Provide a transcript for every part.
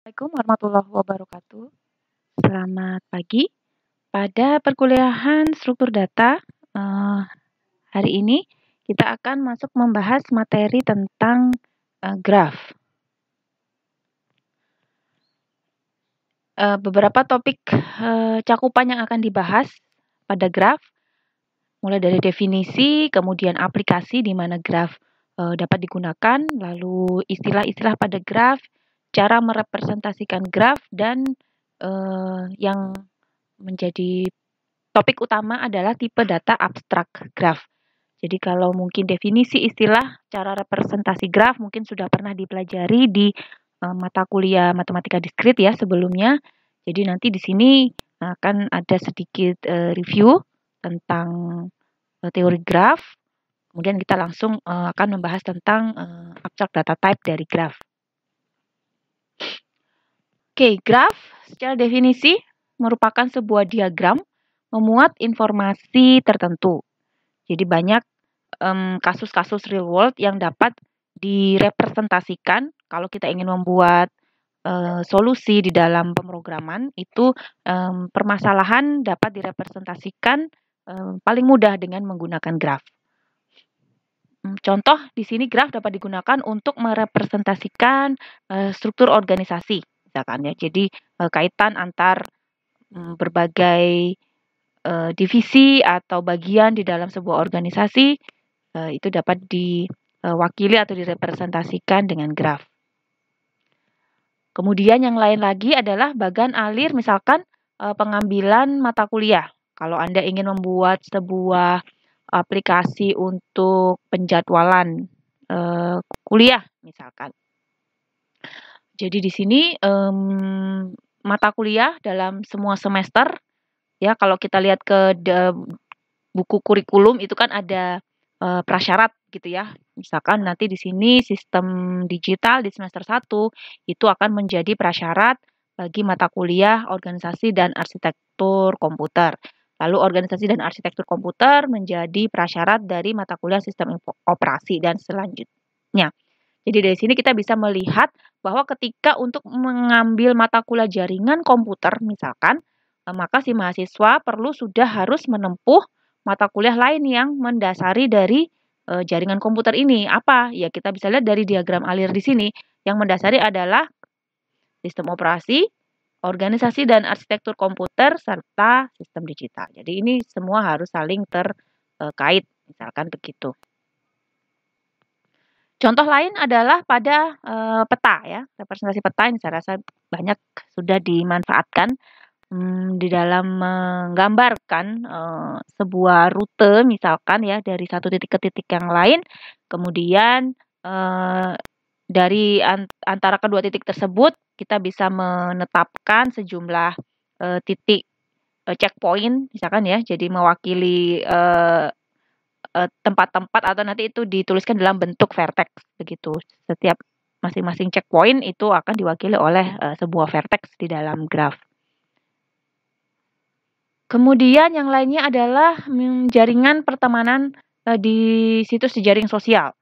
Assalamualaikum warahmatullahi wabarakatuh. Selamat pagi. Pada perkuliahan struktur data hari ini kita akan masuk membahas materi tentang graf. Beberapa topik cakupan yang akan dibahas pada graf, mulai dari definisi, kemudian aplikasi di mana graf dapat digunakan, lalu istilah-istilah pada graf, cara merepresentasikan graf, dan yang menjadi topik utama adalah tipe data abstrak graf. Jadi kalau mungkin definisi istilah cara representasi graf mungkin sudah pernah dipelajari di mata kuliah matematika diskrit ya sebelumnya. Jadi nanti di sini akan ada sedikit review tentang teori graf. Kemudian kita langsung akan membahas tentang abstrak data type dari graf. Oke, graf secara definisi merupakan sebuah diagram memuat informasi tertentu. Jadi banyak kasus-kasus real world yang dapat direpresentasikan kalau kita ingin membuat solusi di dalam pemrograman itu permasalahan dapat direpresentasikan paling mudah dengan menggunakan graf. Contoh di sini graf dapat digunakan untuk merepresentasikan struktur organisasi, misalkan ya. Jadi kaitan antar berbagai divisi atau bagian di dalam sebuah organisasi itu dapat diwakili atau direpresentasikan dengan graf. Kemudian yang lain lagi adalah bagan alir, misalkan pengambilan mata kuliah. Kalau Anda ingin membuat sebuah aplikasi untuk penjadwalan kuliah, misalkan. Jadi di sini mata kuliah dalam semua semester, ya kalau kita lihat ke buku kurikulum itu kan ada prasyarat gitu ya. Misalkan nanti di sini sistem digital di semester 1 itu akan menjadi prasyarat bagi mata kuliah organisasi dan arsitektur komputer. Lalu organisasi dan arsitektur komputer menjadi prasyarat dari mata kuliah sistem operasi dan selanjutnya. Jadi dari sini kita bisa melihat bahwa ketika untuk mengambil mata kuliah jaringan komputer misalkan, maka si mahasiswa perlu sudah harus menempuh mata kuliah lain yang mendasari dari jaringan komputer ini. Apa? Ya kita bisa lihat dari diagram alir di sini. Yang mendasari adalah sistem operasi, organisasi dan arsitektur komputer, serta sistem digital. Jadi ini semua harus saling terkait, misalkan begitu. Contoh lain adalah pada peta ya, representasi peta yang saya rasa banyak sudah dimanfaatkan di dalam menggambarkan sebuah rute misalkan ya dari satu titik ke titik yang lain, kemudian dari antara kedua titik tersebut kita bisa menetapkan sejumlah titik checkpoint misalkan ya, jadi mewakili tempat-tempat atau nanti itu dituliskan dalam bentuk vertex begitu. Setiap masing-masing checkpoint itu akan diwakili oleh sebuah vertex di dalam graf. Kemudian yang lainnya adalah jaringan pertemanan di situs jejaring sosial.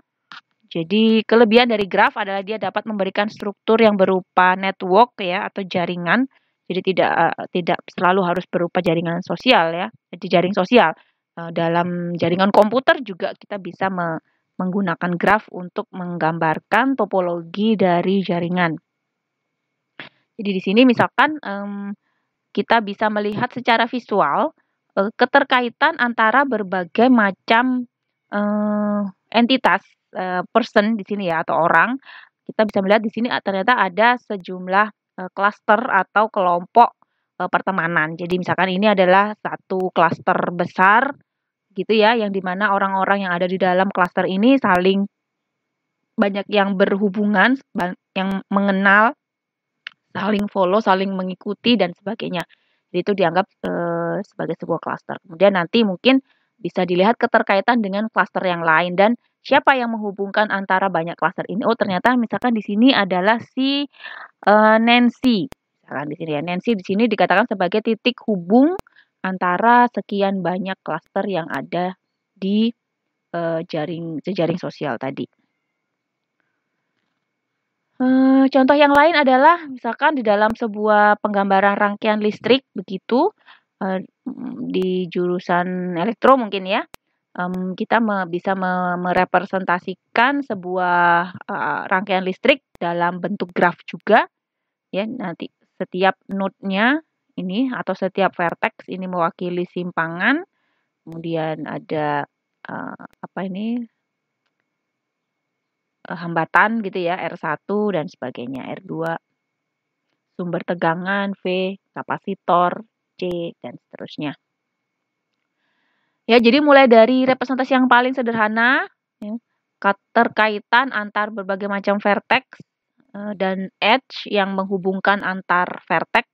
Jadi kelebihan dari graf adalah dia dapat memberikan struktur yang berupa network ya atau jaringan. Jadi tidak selalu harus berupa jaringan sosial ya, jejaring sosial. Dalam jaringan komputer juga kita bisa menggunakan graf untuk menggambarkan topologi dari jaringan. Jadi di sini misalkan kita bisa melihat secara visual keterkaitan antara berbagai macam entitas person di sini ya atau orang. Kita bisa melihat di sini ternyata ada sejumlah klaster atau kelompok pertemanan. Jadi misalkan ini adalah satu klaster besar gitu ya, yang dimana orang-orang yang ada di dalam klaster ini saling banyak yang berhubungan, yang mengenal, saling follow, saling mengikuti dan sebagainya. Jadi itu dianggap sebagai sebuah klaster. Kemudian nanti mungkin bisa dilihat keterkaitan dengan klaster yang lain dan siapa yang menghubungkan antara banyak klaster ini. Oh, ternyata misalkan di sini adalah si Nancy. Misalkan di sini ya, Nancy di sini dikatakan sebagai titik hubung antara sekian banyak klaster yang ada di jejaring sosial tadi. Contoh yang lain adalah misalkan di dalam sebuah penggambaran rangkaian listrik begitu, di jurusan elektro mungkin ya, kita bisa merepresentasikan sebuah, rangkaian listrik dalam bentuk graf juga ya. Nanti setiap node-nya ini atau setiap vertex ini mewakili simpangan, kemudian ada, apa ini, hambatan gitu ya, R1 dan sebagainya, R2, sumber tegangan, V, kapasitor, C, dan seterusnya. Ya, jadi mulai dari representasi yang paling sederhana, ya, keterkaitan antar berbagai macam vertex, dan edge yang menghubungkan antar vertex.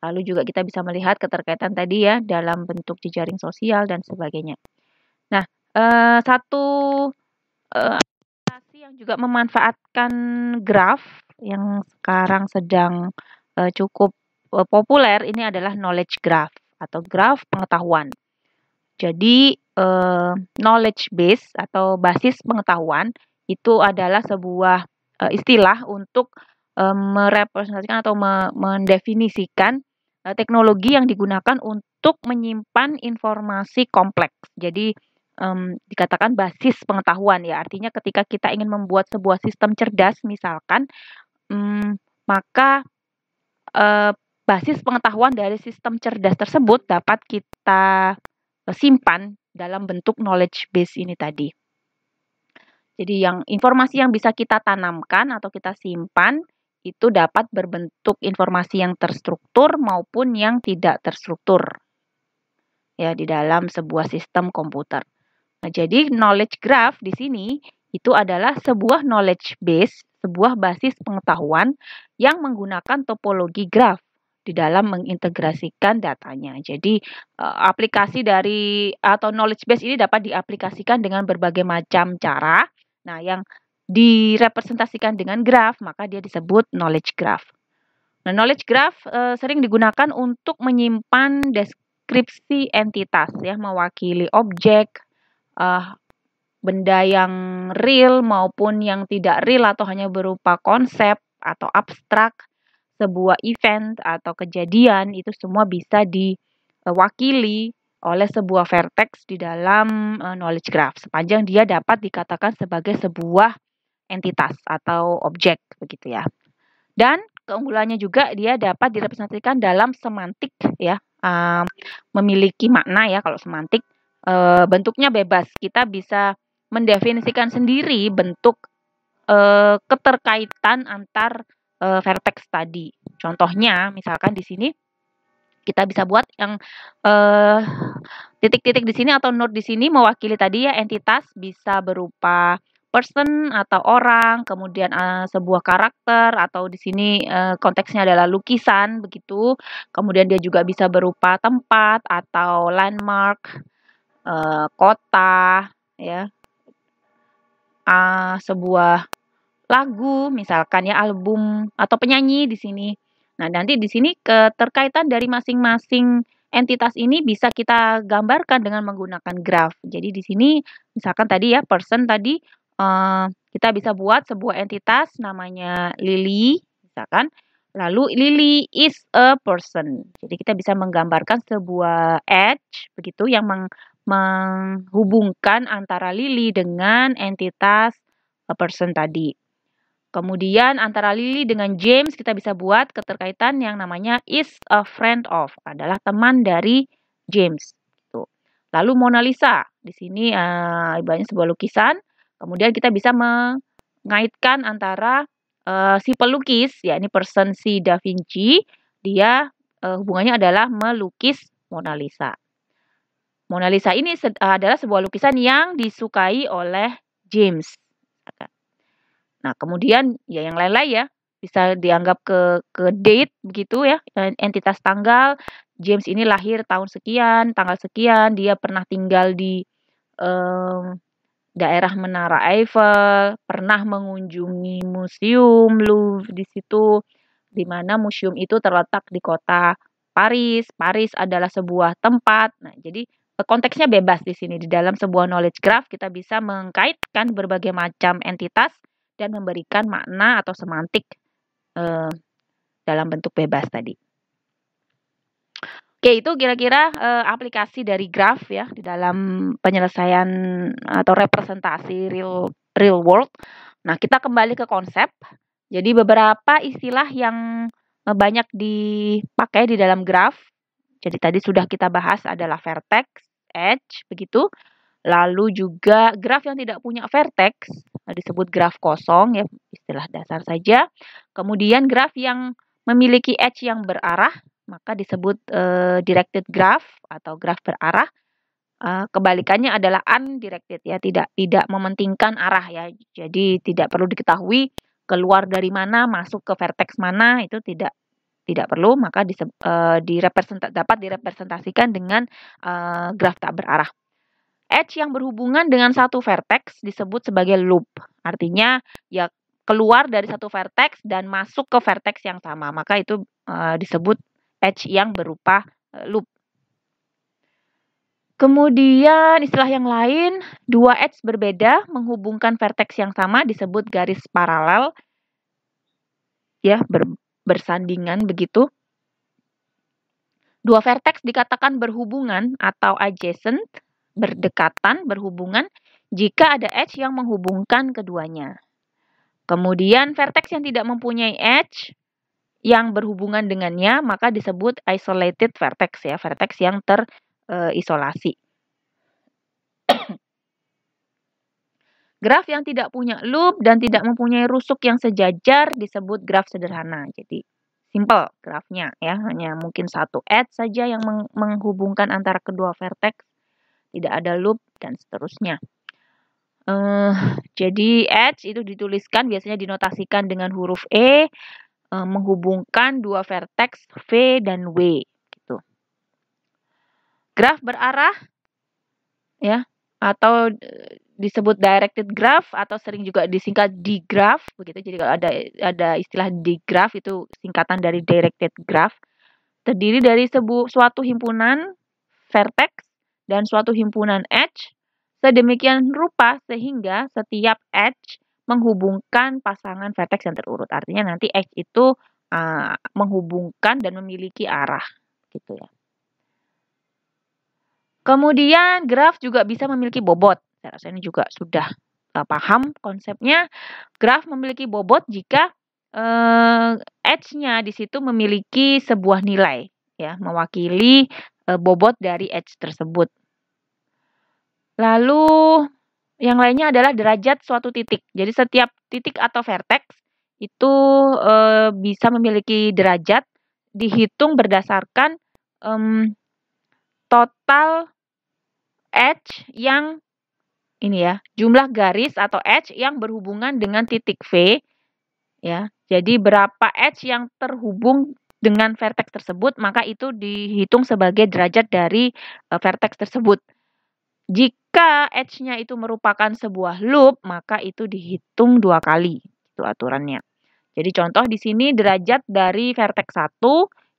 Lalu juga kita bisa melihat keterkaitan tadi ya dalam bentuk jejaring sosial dan sebagainya. Nah, satu aplikasi yang juga memanfaatkan graf yang sekarang sedang cukup populer ini adalah knowledge graph atau graf pengetahuan. Jadi knowledge base atau basis pengetahuan itu adalah sebuah istilah untuk merepresentasikan atau mendefinisikan teknologi yang digunakan untuk menyimpan informasi kompleks. Jadi dikatakan basis pengetahuan ya, artinya ketika kita ingin membuat sebuah sistem cerdas misalkan, maka basis pengetahuan dari sistem cerdas tersebut dapat kita simpan dalam bentuk knowledge base ini tadi. Jadi informasi yang bisa kita tanamkan atau kita simpan itu dapat berbentuk informasi yang terstruktur maupun yang tidak terstruktur ya di dalam sebuah sistem komputer. Nah, jadi knowledge graph di sini itu adalah sebuah knowledge base, sebuah basis pengetahuan yang menggunakan topologi graph di dalam mengintegrasikan datanya. Jadi aplikasi dari atau knowledge base ini dapat diaplikasikan dengan berbagai macam cara. Nah, yang direpresentasikan dengan graph maka dia disebut knowledge graph. Nah, knowledge graph sering digunakan untuk menyimpan deskripsi entitas ya, mewakili objek, benda yang real maupun yang tidak real atau hanya berupa konsep atau abstrak, sebuah event atau kejadian itu semua bisa diwakili oleh sebuah vertex di dalam knowledge graph sepanjang dia dapat dikatakan sebagai sebuah entitas atau objek begitu ya. Dan keunggulannya juga dia dapat direpresentasikan dalam semantik ya, memiliki makna ya kalau semantik, bentuknya bebas. Kita bisa mendefinisikan sendiri bentuk keterkaitan antar vertex tadi. Contohnya misalkan di sini kita bisa buat yang titik-titik di sini atau node di sini mewakili tadi ya entitas, bisa berupa person atau orang, kemudian sebuah karakter atau di sini konteksnya adalah lukisan begitu. Kemudian dia juga bisa berupa tempat atau landmark, kota ya. Sebuah lagu misalkan ya, album atau penyanyi di sini. Nah, nanti di sini keterkaitan dari masing-masing entitas ini bisa kita gambarkan dengan menggunakan graf. Jadi di sini misalkan tadi ya person tadi kita bisa buat sebuah entitas namanya Lily misalkan. Lalu Lily is a person. Jadi kita bisa menggambarkan sebuah edge begitu yang menghubungkan antara Lily dengan entitas person tadi. Kemudian antara Lily dengan James kita bisa buat keterkaitan yang namanya is a friend of, adalah teman dari James. Gitu. Lalu Mona Lisa, di sini ibaratnya sebuah lukisan. Kemudian kita bisa mengaitkan antara si pelukis, yakni person si Da Vinci, dia hubungannya adalah melukis Mona Lisa. Mona Lisa ini adalah sebuah lukisan yang disukai oleh James. Nah, kemudian ya yang lain-lain ya, bisa dianggap ke date begitu ya, entitas tanggal. James ini lahir tahun sekian, tanggal sekian, dia pernah tinggal di daerah Menara Eiffel, pernah mengunjungi museum Louvre di situ, di mana museum itu terletak di kota Paris. Paris adalah sebuah tempat. Nah, jadi konteksnya bebas di sini. Di dalam sebuah knowledge graph kita bisa mengkaitkan berbagai macam entitas dan memberikan makna atau semantik dalam bentuk bebas tadi. Oke, itu kira-kira aplikasi dari graph ya di dalam penyelesaian atau representasi real world. Nah, kita kembali ke konsep. Jadi beberapa istilah yang banyak dipakai di dalam graph. Jadi tadi sudah kita bahas adalah vertex, edge, begitu. Lalu juga graf yang tidak punya vertex disebut graf kosong ya, istilah dasar saja. Kemudian graf yang memiliki edge yang berarah maka disebut directed graph atau graf berarah. Kebalikannya adalah undirected ya, tidak mementingkan arah ya. Jadi tidak perlu diketahui keluar dari mana, masuk ke vertex mana, itu tidak perlu, maka dapat direpresentasikan dengan graf tak berarah. Edge yang berhubungan dengan satu vertex disebut sebagai loop. Artinya ya keluar dari satu vertex dan masuk ke vertex yang sama, maka itu disebut edge yang berupa loop. Kemudian istilah yang lain, dua edge berbeda menghubungkan vertex yang sama disebut garis paralel. Ya, bersandingan begitu. Dua vertex dikatakan berhubungan atau adjacent, berdekatan, berhubungan jika ada edge yang menghubungkan keduanya. Kemudian vertex yang tidak mempunyai edge yang berhubungan dengannya maka disebut isolated vertex ya, vertex yang terisolasi. Graf yang tidak punya loop dan tidak mempunyai rusuk yang sejajar disebut graf sederhana. Jadi simple grafnya ya, hanya mungkin satu edge saja yang menghubungkan antara kedua vertex, tidak ada loop dan seterusnya. Jadi edge itu dituliskan biasanya dinotasikan dengan huruf E, menghubungkan dua vertex V dan W gitu. Graf berarah ya atau disebut directed graph atau sering juga disingkat digraph begitu. Jadi kalau ada istilah digraph itu singkatan dari directed graph. Terdiri dari suatu himpunan vertex dan suatu himpunan edge sedemikian rupa sehingga setiap edge menghubungkan pasangan vertex yang terurut. Artinya nanti edge itu menghubungkan dan memiliki arah gitu ya. Kemudian graf juga bisa memiliki bobot. Saya rasa ini juga sudah paham konsepnya. Graf memiliki bobot jika edge-nya di situ memiliki sebuah nilai ya, mewakili bobot dari edge tersebut. Lalu yang lainnya adalah derajat suatu titik. Jadi setiap titik atau vertex itu bisa memiliki derajat dihitung berdasarkan total edge yang ini ya, jumlah garis atau edge yang berhubungan dengan titik V ya. Jadi berapa edge yang terhubung dengan vertex tersebut, maka itu dihitung sebagai derajat dari vertex tersebut. Jika edge-nya itu merupakan sebuah loop, maka itu dihitung 2 kali. Itu aturannya. Jadi contoh di sini derajat dari vertex 1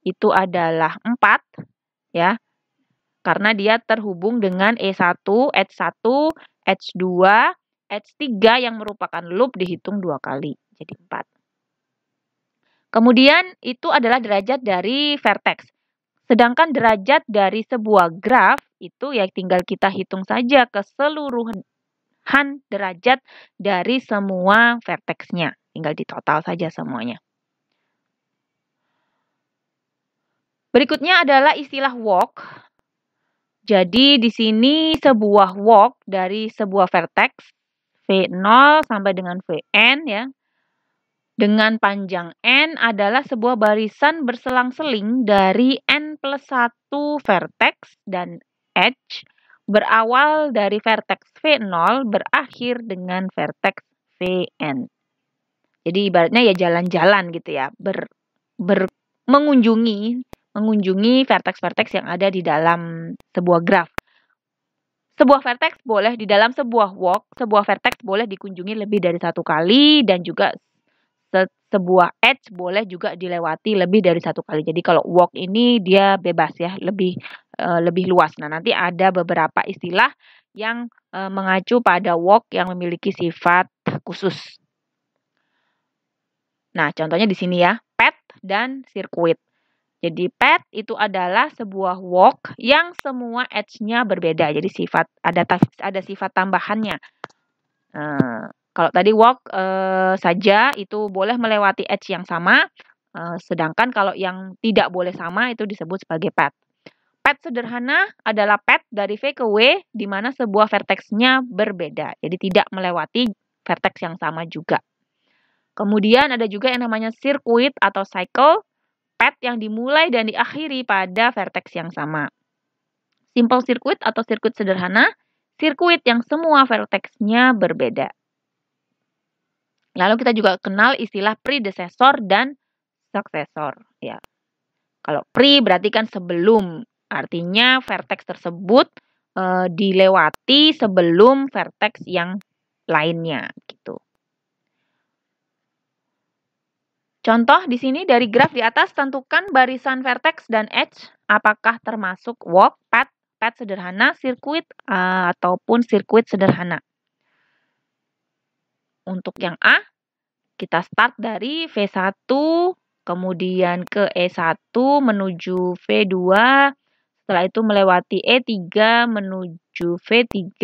itu adalah 4 ya. Karena dia terhubung dengan E1, edge 1, edge 2, edge 3 yang merupakan loop dihitung 2 kali. Jadi 4. Kemudian itu adalah derajat dari vertex. Sedangkan derajat dari sebuah graf itu ya tinggal kita hitung saja keseluruhan derajat dari semua vertexnya. Tinggal ditotal saja semuanya. Berikutnya adalah istilah walk. Jadi di sini sebuah walk dari sebuah vertex V0 sampai dengan Vn ya. Dengan panjang n adalah sebuah barisan berselang-seling dari n plus 1 vertex dan edge berawal dari vertex V0 berakhir dengan vertex Vn. Jadi ibaratnya ya jalan-jalan gitu ya, mengunjungi vertex-vertex yang ada di dalam sebuah graf. Sebuah vertex boleh di dalam sebuah walk, sebuah vertex boleh dikunjungi lebih dari 1 kali dan juga sebuah edge boleh juga dilewati lebih dari 1 kali. Jadi kalau walk ini dia bebas ya, lebih luas. Nah, nanti ada beberapa istilah yang mengacu pada walk yang memiliki sifat khusus. Nah, contohnya di sini ya, path dan circuit. Jadi path itu adalah sebuah walk yang semua edge-nya berbeda. Jadi ada sifat tambahannya. Kalau tadi walk saja itu boleh melewati edge yang sama, sedangkan kalau yang tidak boleh sama itu disebut sebagai path. Path sederhana adalah path dari V ke W di mana sebuah vertex-nya berbeda. Jadi tidak melewati vertex yang sama juga. Kemudian ada juga yang namanya circuit atau cycle, path yang dimulai dan diakhiri pada vertex yang sama. Simple circuit atau sirkuit sederhana, sirkuit yang semua vertex-nya berbeda. Lalu kita juga kenal istilah predecessor dan successor. Ya. Kalau pre berarti kan sebelum, artinya vertex tersebut dilewati sebelum vertex yang lainnya gitu. Contoh di sini dari graf di atas, tentukan barisan vertex dan edge apakah termasuk walk, path sederhana, sirkuit ataupun sirkuit sederhana. Untuk yang A, kita start dari V1, kemudian ke E1 menuju V2, setelah itu melewati E3 menuju V3,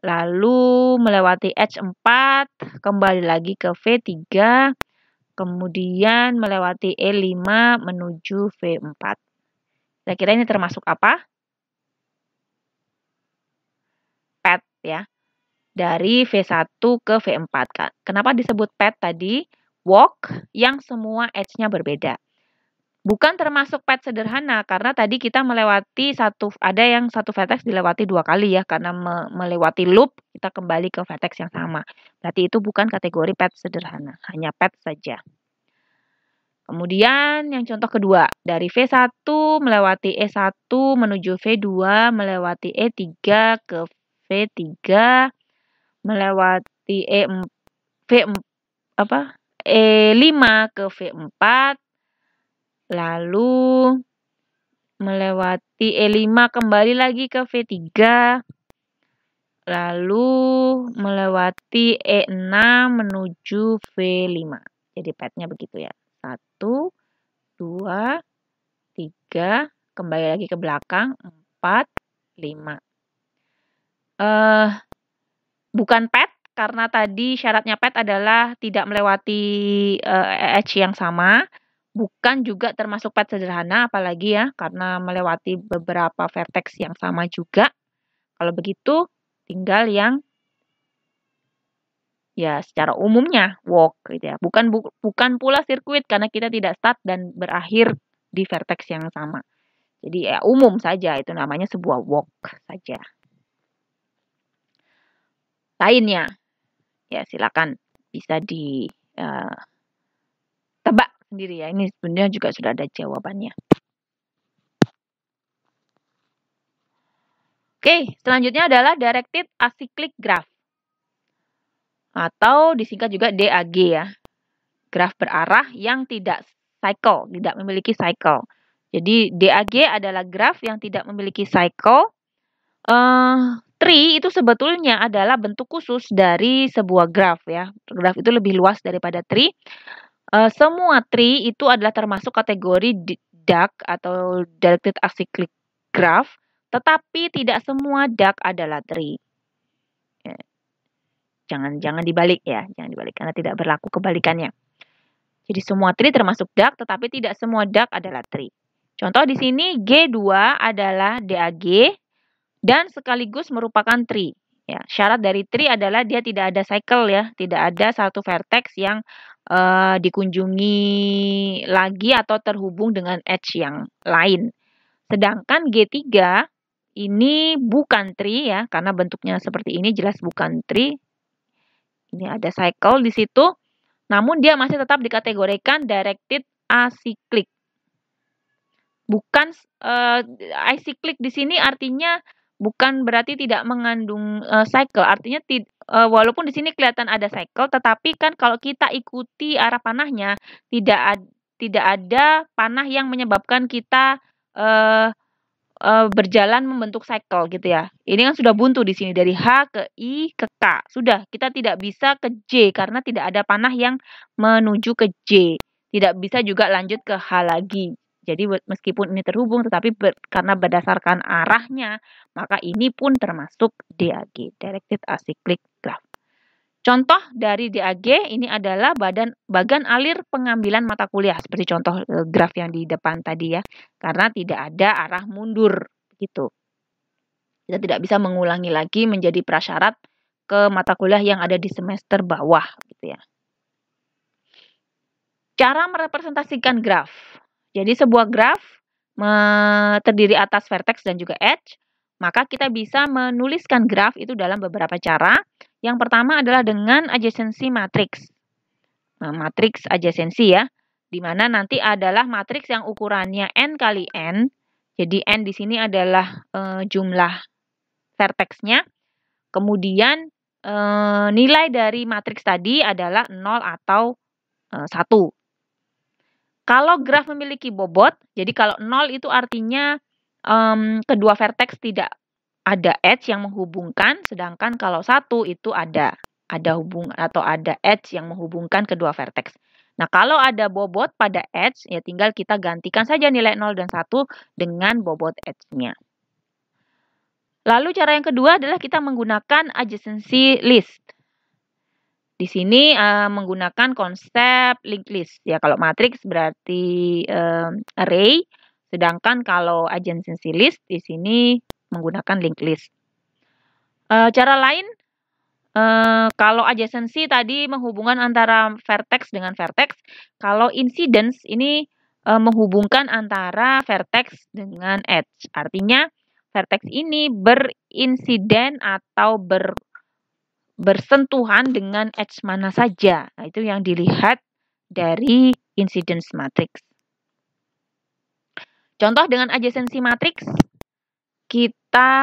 lalu melewati H4, kembali lagi ke V3, kemudian melewati E5 menuju V4. Kira-kira ini termasuk apa? Path ya. Dari V1 ke V4. Kenapa disebut path tadi? Walk yang semua edge-nya berbeda. Bukan termasuk path sederhana karena tadi kita melewati ada yang satu vertex dilewati 2 kali ya karena melewati loop kita kembali ke vertex yang sama. Berarti itu bukan kategori path sederhana, hanya path saja. Kemudian yang contoh kedua, dari V1 melewati E1 menuju V2 melewati E3 ke V3 melewati E5 ke V4 lalu melewati E5 kembali lagi ke V3 lalu melewati E6 menuju V5. Jadi path-nya begitu ya. 1, 2, 3, kembali lagi ke belakang, 4, 5. Bukan path, karena tadi syaratnya path adalah tidak melewati edge yang sama. Bukan juga termasuk path sederhana, apalagi ya, karena melewati beberapa vertex yang sama juga. Kalau begitu, tinggal yang ya secara umumnya walk gitu ya. Bukan pula sirkuit karena kita tidak start dan berakhir di vertex yang sama. Jadi ya umum saja itu namanya sebuah walk saja. Lainnya ya silakan bisa ditebak sendiri ya. Ini sebenarnya juga sudah ada jawabannya. Oke, selanjutnya adalah directed acyclic graph. Atau disingkat juga DAG ya. Graf berarah yang tidak cycle, tidak memiliki cycle. Jadi DAG adalah graf yang tidak memiliki cycle. Tree itu sebetulnya adalah bentuk khusus dari sebuah graf ya. Graf itu lebih luas daripada tree. Semua tree itu adalah termasuk kategori DAG atau directed acyclic graph, tetapi tidak semua DAG adalah tree. Jangan dibalik ya, jangan dibalik karena tidak berlaku kebalikannya. Jadi semua tree termasuk DAG, tetapi tidak semua DAG adalah tree. Contoh di sini G2 adalah DAG dan sekaligus merupakan tree. Ya, syarat dari tree adalah dia tidak ada cycle ya, tidak ada satu vertex yang dikunjungi lagi atau terhubung dengan edge yang lain. Sedangkan G3 ini bukan tree ya, karena bentuknya seperti ini jelas bukan tree. Ini ada cycle di situ, namun dia masih tetap dikategorikan directed acyclic. Bukan acyclic di sini artinya bukan berarti tidak mengandung cycle, artinya walaupun di sini kelihatan ada cycle, tetapi kan kalau kita ikuti arah panahnya tidak ada panah yang menyebabkan kita berjalan membentuk cycle gitu ya. Ini kan sudah buntu di sini dari H ke I ke K. Sudah, kita tidak bisa ke J karena tidak ada panah yang menuju ke J. Tidak bisa juga lanjut ke H lagi. Jadi meskipun ini terhubung tetapi karena berdasarkan arahnya, maka ini pun termasuk DAG, Directed Acyclic Graph. Contoh dari DAG ini adalah bagan alir pengambilan mata kuliah seperti contoh graf yang di depan tadi ya. Karena tidak ada arah mundur gitu. Kita tidak bisa mengulangi lagi menjadi prasyarat ke mata kuliah yang ada di semester bawah gitu ya. Cara merepresentasikan graf. Jadi sebuah graf terdiri atas vertex dan juga edge, maka kita bisa menuliskan graf itu dalam beberapa cara. Yang pertama adalah dengan adjacency matrix. Nah, matriks adjacency ya, di mana nanti adalah matriks yang ukurannya n kali n. Jadi n di sini adalah jumlah vertexnya. Kemudian nilai dari matriks tadi adalah 0 atau 1. Kalau graf memiliki bobot, jadi kalau 0 itu artinya kedua vertex tidak ada edge yang menghubungkan, sedangkan kalau 1 itu ada hubungan atau ada edge yang menghubungkan kedua vertex. Nah, kalau ada bobot pada edge, ya tinggal kita gantikan saja nilai 0 dan 1 dengan bobot edge-nya. Lalu cara yang kedua adalah kita menggunakan adjacency list. Di sini menggunakan konsep linked list. Ya, kalau matriks berarti array, sedangkan kalau adjacency list di sini menggunakan linked list. Cara lain, kalau adjacency tadi menghubungkan antara vertex dengan vertex, kalau incidence ini menghubungkan antara vertex dengan edge. Artinya vertex ini berinsiden atau bersentuhan dengan edge mana saja. Nah, itu yang dilihat dari incidence matrix. Contoh dengan adjacency matrix, kita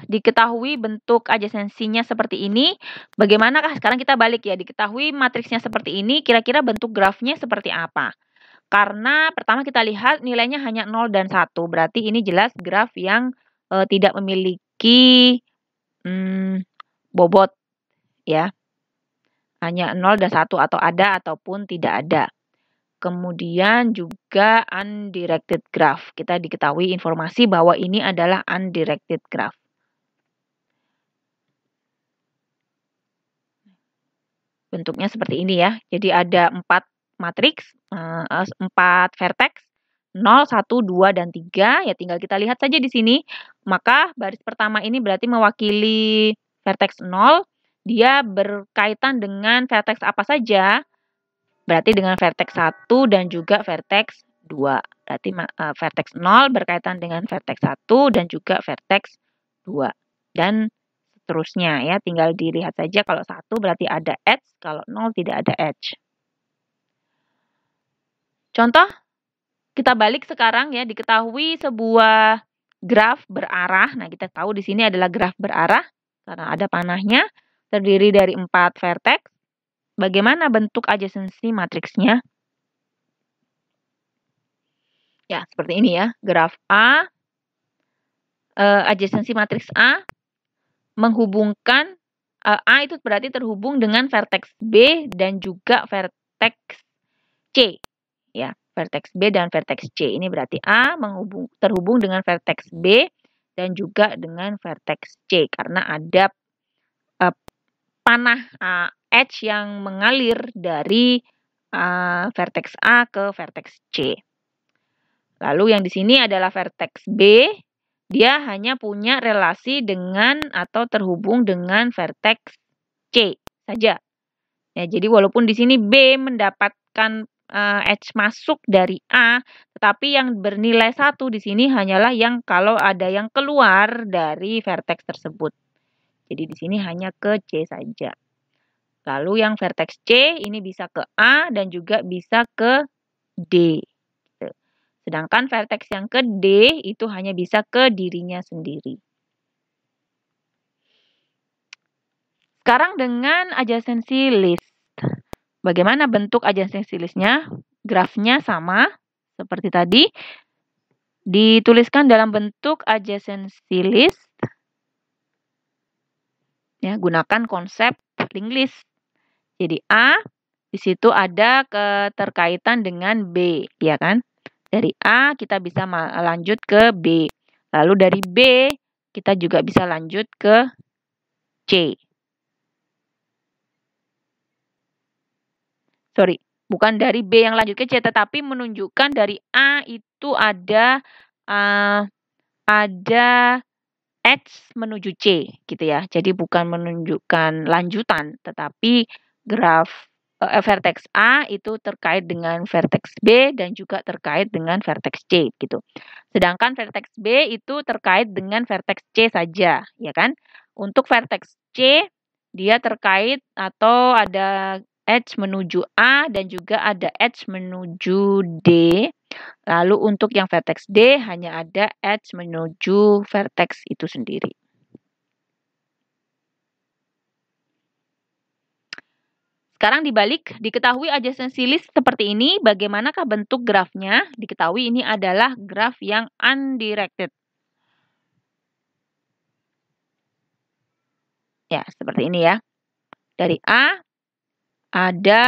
diketahui bentuk adjacensinya seperti ini. Bagaimanakah sekarang kita balik ya, diketahui matriksnya seperti ini, kira-kira bentuk grafnya seperti apa? Karena pertama kita lihat nilainya hanya 0 dan 1, berarti ini jelas graf yang tidak memiliki bobot ya. Hanya 0 dan 1 atau ada ataupun tidak ada. Kemudian juga undirected graph. Kita diketahui informasi bahwa ini adalah undirected graph. Bentuknya seperti ini ya. Jadi ada 4 matriks, 4 vertex, 0, 1, 2, dan 3. Ya tinggal kita lihat saja di sini. Maka baris pertama ini berarti mewakili vertex 0. Dia berkaitan dengan vertex apa saja? Berarti dengan vertex 1 dan juga vertex 2. Berarti vertex 0 berkaitan dengan vertex 1 dan juga vertex 2. Dan seterusnya ya, tinggal dilihat saja kalau 1 berarti ada edge, kalau 0 tidak ada edge. Contoh, kita balik sekarang ya, diketahui sebuah graf berarah. Nah, kita tahu di sini adalah graf berarah karena ada panahnya, terdiri dari 4 vertex. Bagaimana bentuk adjacency matriksnya? Ya, seperti ini ya. Graf A, adjacency matriks A menghubungkan A itu berarti terhubung dengan vertex B dan juga vertex C. Ya, vertex B dan vertex C. Ini berarti A terhubung dengan vertex B dan juga dengan vertex C karena ada panah edge yang mengalir dari vertex A ke vertex C. Lalu yang di sini adalah vertex B, dia hanya punya relasi dengan atau terhubung dengan vertex C saja. Ya, jadi walaupun di sini B mendapatkan edge masuk dari A, tetapi yang bernilai 1 di sini hanyalah yang kalau ada yang keluar dari vertex tersebut. Jadi di sini hanya ke C saja. Lalu yang vertex C ini bisa ke A dan juga bisa ke D. Sedangkan vertex yang ke D itu hanya bisa ke dirinya sendiri. Sekarang dengan adjacency list. Bagaimana bentuk adjacency list-nya? Grafnya sama seperti tadi. dituliskan dalam bentuk adjacency list. Ya, gunakan konsep linked list. Jadi A, di situ ada keterkaitan dengan B, ya kan? Dari A kita bisa lanjut ke B. Lalu dari B kita juga bisa lanjut ke C. Sorry, bukan dari B yang lanjut ke C, tetapi menunjukkan dari A itu ada H menuju C gitu ya. Jadi bukan menunjukkan lanjutan, tetapi graf vertex A itu terkait dengan vertex B dan juga terkait dengan vertex C gitu. Sedangkan vertex B itu terkait dengan vertex C saja, ya kan? Untuk vertex C dia terkait atau ada H menuju A dan juga ada H menuju D. Lalu untuk yang vertex D hanya ada H menuju vertex itu sendiri. Sekarang dibalik, diketahui adjacency list seperti ini, bagaimanakah bentuk grafnya? Diketahui ini adalah graf yang undirected. Ya, seperti ini ya. Dari A, ada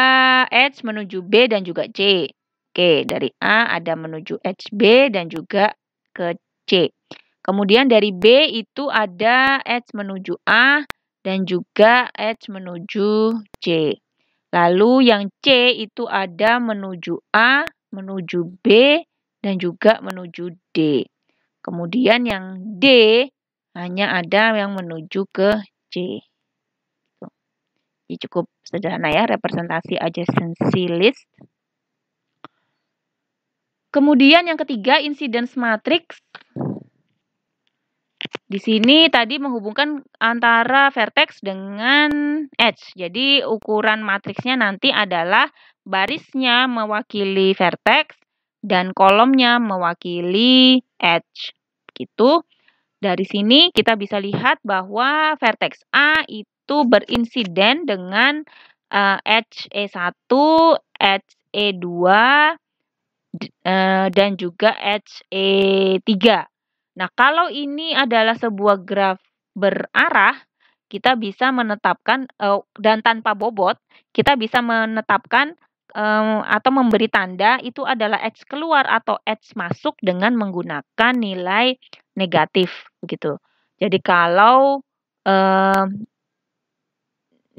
H menuju B dan juga C. Oke, dari A ada menuju HB dan juga ke C. Kemudian dari B itu ada H menuju A dan juga H menuju C. Lalu yang C itu ada menuju A, menuju B, dan juga menuju D. Kemudian yang D hanya ada yang menuju ke C. Ini cukup sederhana ya, representasi adjacency list. Kemudian yang ketiga, incidence matrix. Di sini tadi menghubungkan antara vertex dengan edge. Jadi ukuran matriksnya nanti adalah barisnya mewakili vertex dan kolomnya mewakili edge. Gitu. Dari sini kita bisa lihat bahwa vertex A itu berinsiden dengan edge E1, edge E2, dan juga edge E3. Nah, kalau ini adalah sebuah graf berarah, kita bisa menetapkan dan tanpa bobot, kita bisa menetapkan atau memberi tanda itu adalah edge keluar atau edge masuk dengan menggunakan nilai negatif begitu. Jadi kalau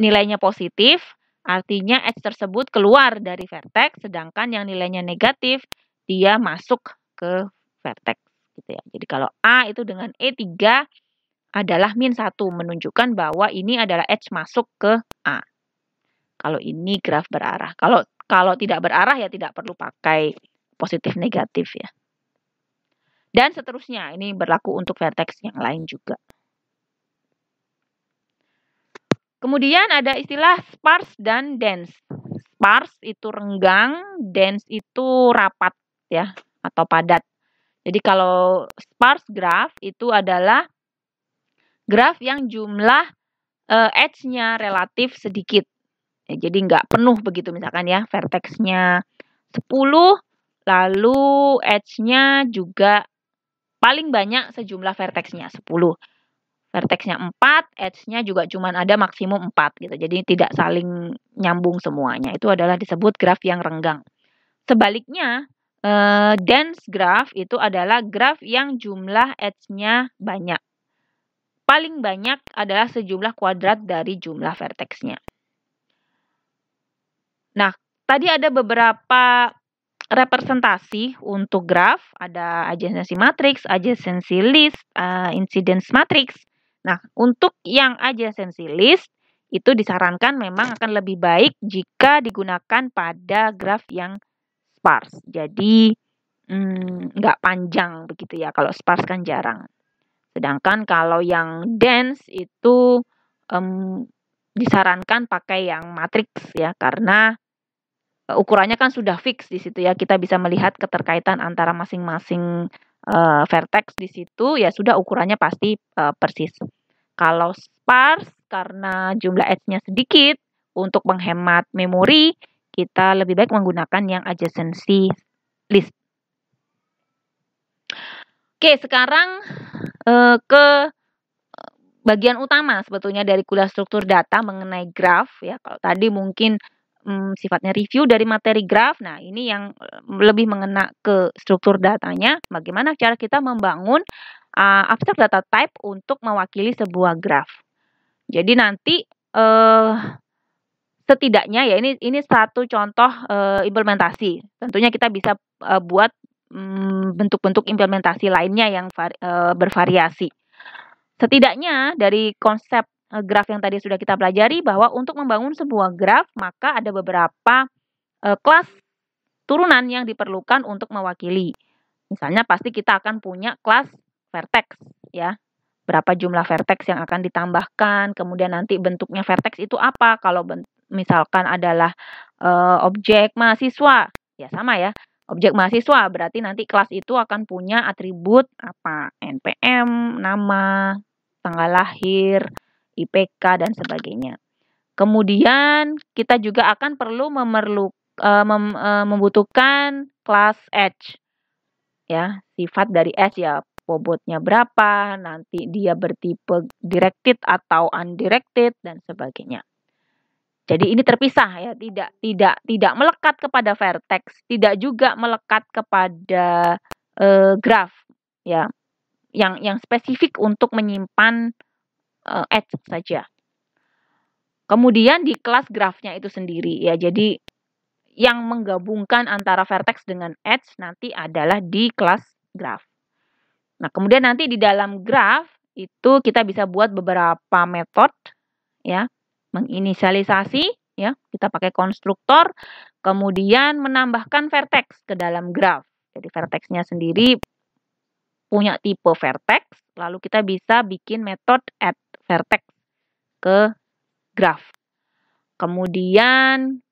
nilainya positif, artinya edge tersebut keluar dari vertex, sedangkan yang nilainya negatif dia masuk ke vertex. Gitu ya. Jadi kalau A itu dengan E3 adalah -1, menunjukkan bahwa ini adalah edge masuk ke A. Kalau ini graf berarah. Kalau tidak berarah ya tidak perlu pakai positif negatif ya. Dan seterusnya, ini berlaku untuk vertex yang lain juga. Kemudian ada istilah sparse dan dense. Sparse itu renggang, dense itu rapat ya atau padat. Jadi kalau sparse graph itu adalah graf yang jumlah edge-nya relatif sedikit. Ya, jadi nggak penuh begitu misalkan ya, vertex-nya 10, lalu edge-nya juga paling banyak sejumlah vertex-nya 10. Vertex-nya 4, edge-nya juga cuma ada maksimum 4 gitu. Jadi tidak saling nyambung semuanya. Itu adalah disebut graf yang renggang. Sebaliknya, dense graph itu adalah graf yang jumlah edge-nya banyak. Paling banyak adalah sejumlah kuadrat dari jumlah vertex-nya. Nah, tadi ada beberapa representasi untuk graf. Ada adjacency matrix, adjacency list, incidence matrix. Nah, untuk yang adjacency list, itu disarankan memang akan lebih baik jika digunakan pada graf yang sparse. Jadi, nggak panjang begitu ya, kalau sparse kan jarang. Sedangkan kalau yang dense itu disarankan pakai yang matrix ya, karena ukurannya kan sudah fix di situ ya, kita bisa melihat keterkaitan antara masing-masing vertex di situ, ya sudah ukurannya pasti persis. Kalau sparse karena jumlah edge-nya sedikit, untuk menghemat memori, kita lebih baik menggunakan yang adjacency list. Oke, sekarang ke bagian utama sebetulnya dari kuliah struktur data mengenai graf ya. Kalau tadi mungkin sifatnya review dari materi graf. Nah, ini yang lebih mengena ke struktur datanya, bagaimana cara kita membangun abstract data type untuk mewakili sebuah graf. Jadi nanti setidaknya ya ini satu contoh implementasi. Tentunya kita bisa buat bentuk-bentuk implementasi lainnya yang bervariasi. Setidaknya dari konsep graf yang tadi sudah kita pelajari bahwa untuk membangun sebuah graf maka ada beberapa kelas turunan yang diperlukan untuk mewakili. Misalnya pasti kita akan punya kelas vertex ya. Berapa jumlah vertex yang akan ditambahkan, kemudian nanti bentuknya vertex itu apa? Kalau misalkan adalah objek mahasiswa, ya sama ya. Objek mahasiswa berarti nanti kelas itu akan punya atribut apa? NPM, nama, tanggal lahir, IPK dan sebagainya. Kemudian kita juga akan perlu membutuhkan kelas edge. Ya, sifat dari edge ya, bobotnya berapa, nanti dia bertipe directed atau undirected dan sebagainya. Jadi ini terpisah ya, tidak melekat kepada vertex, tidak juga melekat kepada graf ya, yang spesifik untuk menyimpan edge saja. Kemudian di kelas grafnya itu sendiri ya, jadi yang menggabungkan antara vertex dengan edge nanti adalah di kelas graf. Nah, kemudian nanti di dalam graf itu kita bisa buat beberapa metode ya, menginisialisasi ya, kita pakai konstruktor, kemudian menambahkan vertex ke dalam graf. Jadi vertexnya sendiri punya tipe vertex, lalu kita bisa bikin metode add vertex ke graf. Kemudian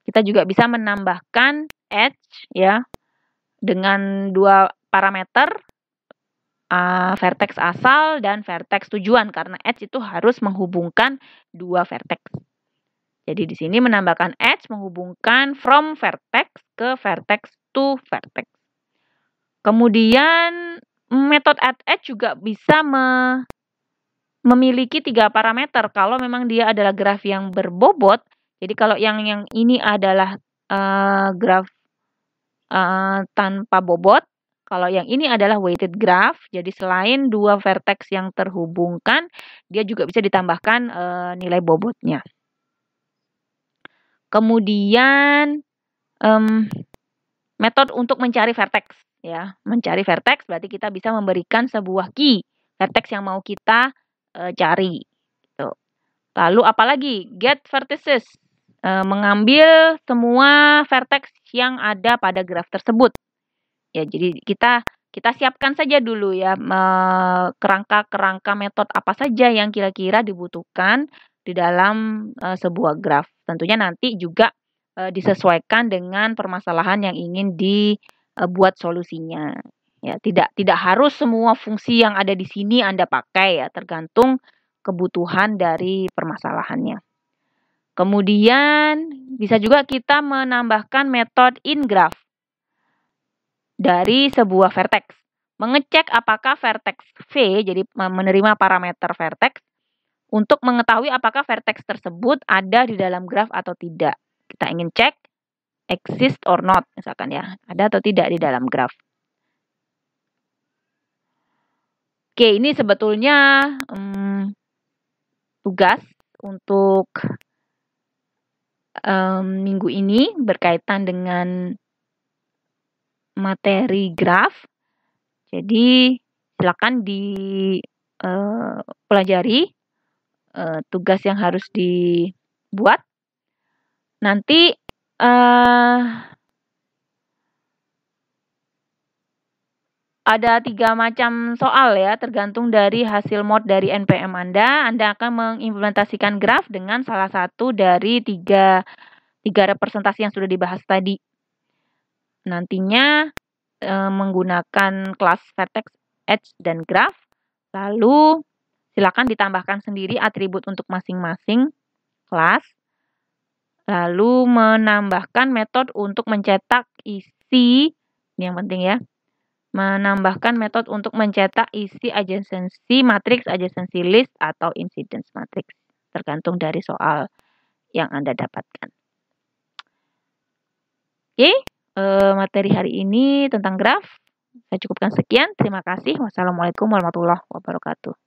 kita juga bisa menambahkan edge ya dengan 2 parameter vertex asal dan vertex tujuan karena edge itu harus menghubungkan 2 vertex. Jadi di sini menambahkan edge menghubungkan from vertex ke vertex to vertex. Kemudian metode add edge juga bisa memiliki 3 parameter kalau memang dia adalah graf yang berbobot. Jadi kalau yang ini adalah graf tanpa bobot, kalau yang ini adalah weighted graph. Jadi selain 2 vertex yang terhubungkan, dia juga bisa ditambahkan nilai bobotnya. Kemudian metode untuk mencari vertex ya. Mencari vertex berarti kita bisa memberikan sebuah key vertex yang mau kita cari gitu. Lalu apalagi get vertices, mengambil semua vertex yang ada pada graf tersebut. Ya, jadi kita siapkan saja dulu ya kerangka-kerangka metode apa saja yang kira-kira dibutuhkan di dalam sebuah graf. Tentunya nanti juga disesuaikan dengan permasalahan yang ingin dibuat solusinya. Ya, tidak harus semua fungsi yang ada di sini Anda pakai ya, tergantung kebutuhan dari permasalahannya. Kemudian bisa juga kita menambahkan metode ingraph dari sebuah vertex. Mengecek apakah vertex V, jadi menerima parameter vertex, untuk mengetahui apakah vertex tersebut ada di dalam graf atau tidak. Kita ingin cek exist or not, misalkan ya, ada atau tidak di dalam graf. Oke, ini sebetulnya tugas untuk minggu ini berkaitan dengan materi graf. Jadi silakan dipelajari tugas yang harus dibuat. Nanti ada 3 macam soal ya, tergantung dari hasil mod dari NPM Anda. Anda akan mengimplementasikan graf dengan salah satu dari 3 representasi yang sudah dibahas tadi. Nantinya menggunakan kelas vertex, edge, dan graf. Lalu silakan ditambahkan sendiri atribut untuk masing-masing kelas. Lalu menambahkan metode untuk mencetak isi, ini yang penting ya, menambahkan metode untuk mencetak isi adjacency matrix, adjacency list, atau incidence matrix, tergantung dari soal yang Anda dapatkan. Oke, materi hari ini tentang graf. Saya cukupkan sekian. Terima kasih. Wassalamualaikum warahmatullahi wabarakatuh.